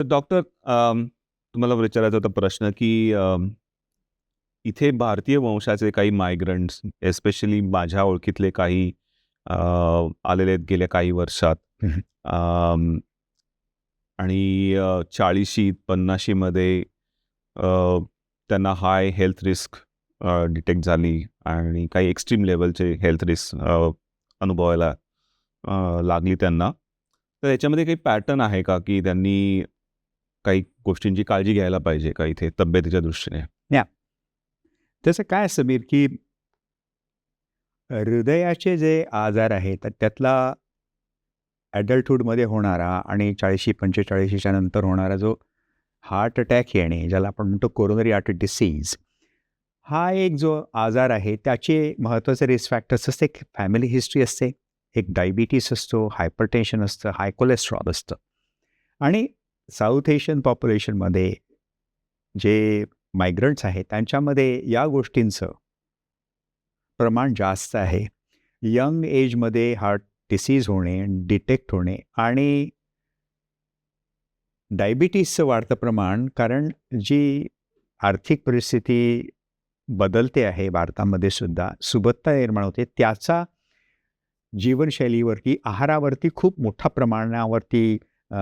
Doctor तुम्हाला विचारायचा होता प्रश्न की इथे भारतीय वंशाचे काही मायग्रंट्स एस्पेशली माझ्या ओळखीतले काही आलेले आहेत गेल्या काही वर्षात. अम, आणि 40शी 50मध्ये त्यांना हाय हेल्थ रिस्क डिटेक्ट झाली आणि काही एक्स्ट्रीम लेवलचे हेल्थ रिस्क अनुभवायला लागली त्यांना. तर याच्यामध्ये काही पॅटर्न आहे का की त्यांनी काही गोष्टींची काळजी घ्यायला पाहिजे का इथे तब्येतीच्या दृष्टीने? या तसं काय समीर, की हृदयाचे जे आजार आहेत तर त्यातला ॲडल्टहूडमध्ये होणारा आणि 40-45च्या नंतर होणारा जो हार्ट अटॅक येणे, ज्याला आपण म्हणतो कोरोनरी आर्टरी डिसीज, हा एक जो आजार आहे त्याचे महत्त्वाचे रिस्क फॅक्टर्स असते. एक फॅमिली हिस्ट्री असते, एक डायबिटीस असतो, हायपरटेन्शन असतं, हाय कोलेस्ट्रॉल असतं. आणि साऊथ एशियन पॉप्युलेशनमध्ये जे मायग्रंट्स आहेत त्यांच्यामध्ये या गोष्टींचं प्रमाण जास्त आहे. यंग एजमध्ये हार्ट डिसीज होणे, डिटेक्ट होणे आणि डायबिटीसचं वाढतं प्रमाण, कारण जी आर्थिक परिस्थिती बदलते आहे भारतामध्ये सुद्धा, सुबत्ता निर्माण होते, त्याचा जीवनशैलीवरती, आहारावरती खूप मोठ्या प्रमाणावरती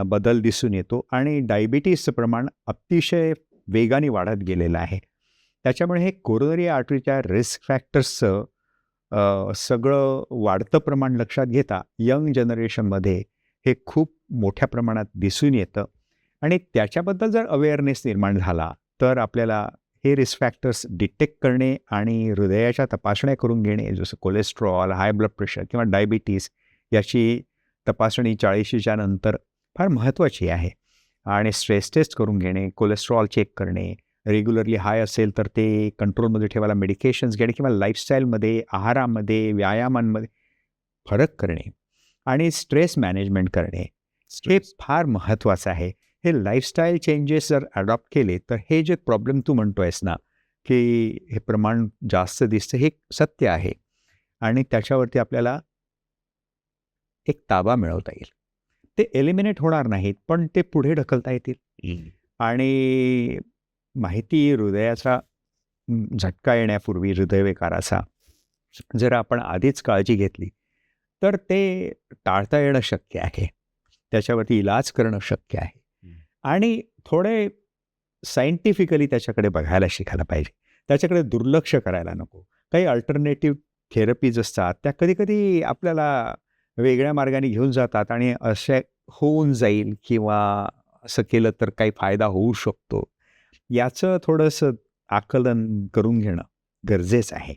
बदल दिसून येतो आणि डायबिटीसचं प्रमाण अतिशय वेगाने वाढत गेलेलं आहे. त्याच्यामुळे हे कोरोनरी आर्टरीच्या रिस्क फॅक्टर्सचं सगळं वाढतं प्रमाण लक्षात घेता यंग जनरेशनमध्ये हे खूप मोठ्या प्रमाणात दिसून येतं आणि त्याच्याबद्दल जर अवेअरनेस निर्माण झाला तर आपल्याला हे रिस्क फॅक्टर्स डिटेक्ट करणे आणि हृदयाच्या तपासण्या करून घेणे, जसं कोलेस्ट्रॉल, हाय ब्लड प्रेशर किंवा डायबिटीस, याची तपासणी 40च्या नंतर फार महत्त्वाची आहे. आणि स्ट्रेस टेस्ट करून घेणे, कोलेस्ट्रॉल चेक करणे, रेग्युलरली हाय असेल तर ते कंट्रोलमध्ये ठेवायला मेडिकेशन्स घेणे किंवा लाईफस्टाईलमध्ये, आहारामध्ये, व्यायामांमध्ये फरक करणे आणि स्ट्रेस मॅनेजमेंट करणे, हे फार महत्त्वाचं आहे. हे लाईफस्टाईल चेंजेस जर अडॉप्ट केले तर हे जे प्रॉब्लेम तू म्हणतो आहेस ना, की हे प्रमाण जास्त दिसतं, हे सत्य आहे आणि त्याच्यावरती आपल्याला एक ताबा मिळवता येईल. ते एलिमिनेट होणार नाहीत, पण ते पुढे ढकलता येतील. आणि माहिती हृदयाचा झटका येण्यापूर्वी, हृदयविकाराचा जर आपण आधीच काळजी घेतली तर ते टाळता येणं शक्य आहे. त्याच्यावरती इलाज करणं शक्य आहे आणि थोडे सायंटिफिकली त्याच्याकडे बघायला शिकायला पाहिजे. त्याच्याकडे दुर्लक्ष करायला नको. काही अल्टरनेटिव्ह थेरपीज असतात, त्या कधी-कधी आपल्याला वेगळ्या मार्गाने घेऊन जातात आणि असे होऊन जाईल किंवा असं केलं तर काही फायदा होऊ शकतो, याचं थोडंसं आकलन करून घेणं गरजेचं आहे.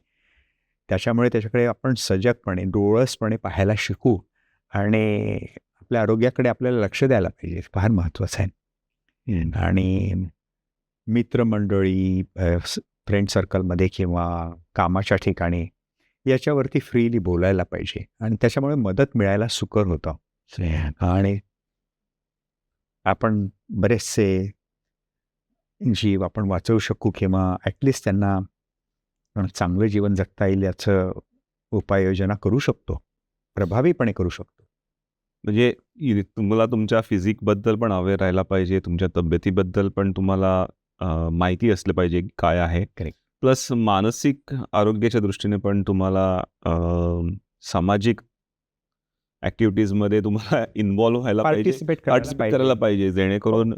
त्याच्यामुळे त्याच्याकडे आपण सजगपणे, डोळसपणे पाहायला शिकू आणि आपल्या आरोग्याकडे आपल्याला लक्ष द्यायला पाहिजे. फार महत्त्वाचं आहे. आणि मित्रमंडळी, फ्रेंड सर्कलमध्ये किंवा कामाच्या ठिकाणी याच्यावरती फ्रीली बोलायला पाहिजे आणि त्याच्यामुळे मदत मिळायला सुकर होतं. आणि आपण बरेचसे जीव आपण वाचवू शकू किंवा ॲटलिस्ट त्यांना चांगलं जीवन जगता येईल याचं उपाययोजना करू शकतो, प्रभावीपणे करू शकतो. म्हणजे तुम्हाला तुमच्या फिजिकबद्दल पण अवेअर राहायला पाहिजे, तुमच्या तब्येतीबद्दल पण तुम्हाला माहिती असलं पाहिजे की काय आहे. करेक्ट. प्लस मानसिक आरोग्याच्या दृष्टीने पण तुम्हाला सामाजिक ॲक्टिव्हिटीजमध्ये तुम्हाला इन्व्हॉल्व व्हायला पाहिजे, पार्टिसिपेट करायला पाहिजे, जेणेकरून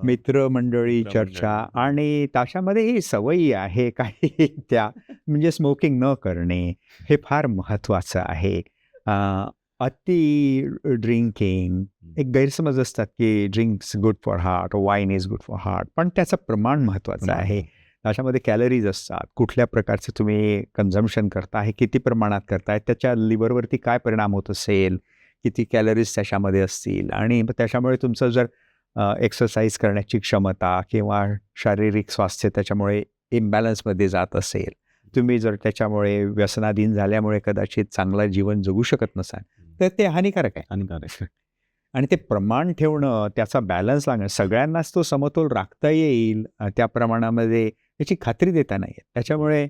मित्रमंडळी, चर्चा आणि त्याच्यामध्ये ही सवयी आहे काही त्या, म्हणजे स्मोकिंग न करणे हे फार महत्त्वाचं आहे. अति ड्रिंकिंग, एक गैरसमज असतात की drinks good for heart, wine is good for heart, पण त्याचं प्रमाण महत्त्वाचं आहे. त्याच्यामध्ये कॅलरीज असतात, कुठल्या प्रकारचं तुम्ही कन्झम्पशन करताय, किती प्रमाणात करताय, त्याच्या लिव्हरवरती काय परिणाम होत असेल, किती कॅलरीज त्याच्यामध्ये असतील आणि त्याच्यामुळे तुमचं जर एक्सरसाइज करण्याची क्षमता किंवा शारीरिक स्वास्थ्य त्याच्यामुळे इम्बॅलन्समध्ये जात असेल, तुम्ही जर त्याच्यामुळे व्यसनाधीन झाल्यामुळे कदाचित चांगलं जीवन जगू शकत नसाल, तर ते हानिकारक आहे. हानिकारक. आणि ते प्रमाण ठेवणं, त्याचा बॅलन्स लागणं, सगळ्यांनाच तो समतोल राखता येईल त्या प्रमाणामध्ये याची खात्री देता नाही येत. त्याच्यामुळे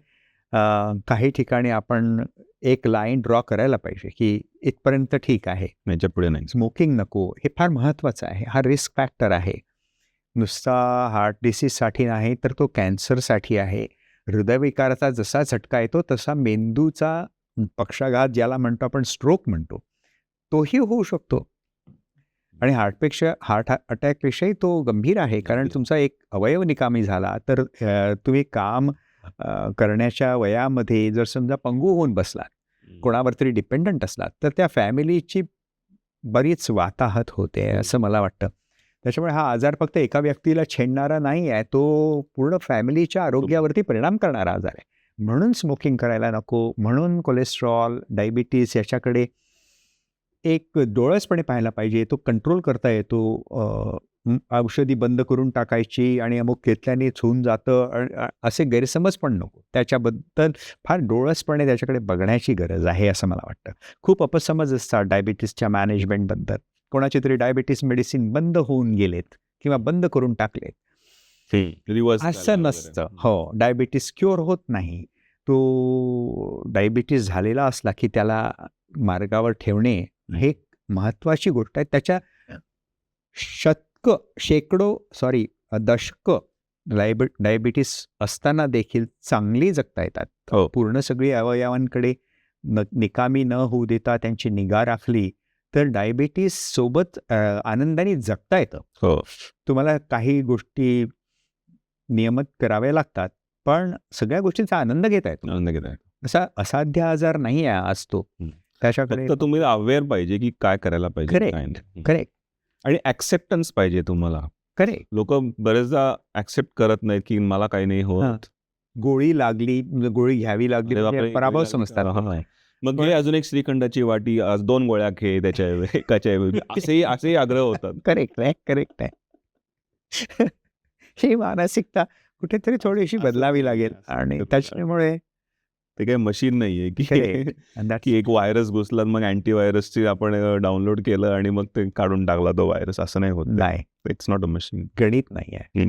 काही ठिकाणी आपण एक लाईन ड्रॉ करायला पाहिजे की इथपर्यंत ठीक आहे, याच्या पुढे नाही. स्मोकिंग नको. हे फार महत्त्वाचं आहे. हा रिस्क फॅक्टर आहे नुसता हार्ट डिसीजसाठी नाही तर तो कॅन्सरसाठी आहे. हृदयविकाराचा जसा झटका येतो तसा मेंदूचा पक्षाघात ज्याला म्हणतो आपण स्ट्रोक म्हणतो तोही होऊ शकतो. आणि हार्ट अटॅकपेक्षाही तो गंभीर आहे, कारण तुमचा एक अवयव निकामी झाला तर तुम्ही काम करण्याच्या वयामध्ये जर समजा पंगू होऊन बसलात, कोणावर तरी डिपेंडंट असलात, तर त्या फॅमिलीची बरीच वाताहत होते असं मला वाटतं. त्याच्यामुळे हा आजार फक्त एका व्यक्तीला छेडणारा नाही आहे, तो पूर्ण फॅमिलीच्या आरोग्यावरती परिणाम करणारा आजार आहे. म्हणून स्मोकिंग करायला नको, म्हणून कोलेस्ट्रॉल, डायबिटीज याच्याकडे एक डोळसपणे पाहायला पाहिजे. तो कंट्रोल करता येतो. औषधी बंद करून टाकायची आणि अमुक घेतल्यानेच होऊन जातं असे गैरसमज पण नको. त्याच्याबद्दल फार डोळसपणे त्याच्याकडे बघण्याची गरज आहे असं मला वाटतं. खूप अपसमज असतात डायबिटीसच्या मॅनेजमेंटबद्दल. कोणाची तरी डायबिटीस मेडिसिन बंद होऊन गेलेत किंवा बंद करून टाकलेत. रिव्हर्स असं नसतं. हो, डायबिटीस क्युअर होत नाही. तो डायबिटीस झालेला असला की त्याला मार्गावर ठेवणे हे महत्त्वाची गोष्ट आहे. त्याच्या दशकं डायबिटीस असताना देखील चांगली जगता येतात. हो. पूर्ण सगळी अवयवांकडे निकामी न होऊ देता त्यांची निगा राखली तर डायबिटीस सोबत आनंदाने जगता येतं. हो. तुम्हाला काही गोष्टी नियमित कराव्या लागतात, पण सगळ्या गोष्टींचा आनंद घेता येतो. आनंद घेत आहे. असा असाध्य आजार नाही आहे आज तो. त्याच्याकडे फक्त तुम्ही अवेअर पाहिजे की काय करायला पाहिजे, Correct. काय नाही. करेक्ट आणि ऍक्सेप्टन्स पाहिजे तुम्हाला. करेक्ट. लोक बरेचदा ऍक्सेप्ट करत नाहीत की मला काही नाही होत. गोळी लागली, गोळी घ्यावी लागली अरे म्हणजे बापरे, पराभव गोळी लागली समजतात. का? हा. मग घे अजून एक श्रीखंडाची वाटी, आज 2 गोळ्या घे त्याच्या एकाच्या ऐवजी. असेही आग्रह होतात. करेक्ट आहे. ही मानसिकता कुठेतरी थोडीशी बदलावी लागेल आणि त्याच्यामुळे ते काही मशीन नाहीये की Correct. And that's- की एक व्हायरस घुसला मग अँटीव्हायरसची आपण डाउनलोड केलं आणि मग ते काढून टाकला तो व्हायरस. असं नाही होत. नाही, इट्स नॉट अ मशीन. गणित नाही आहे.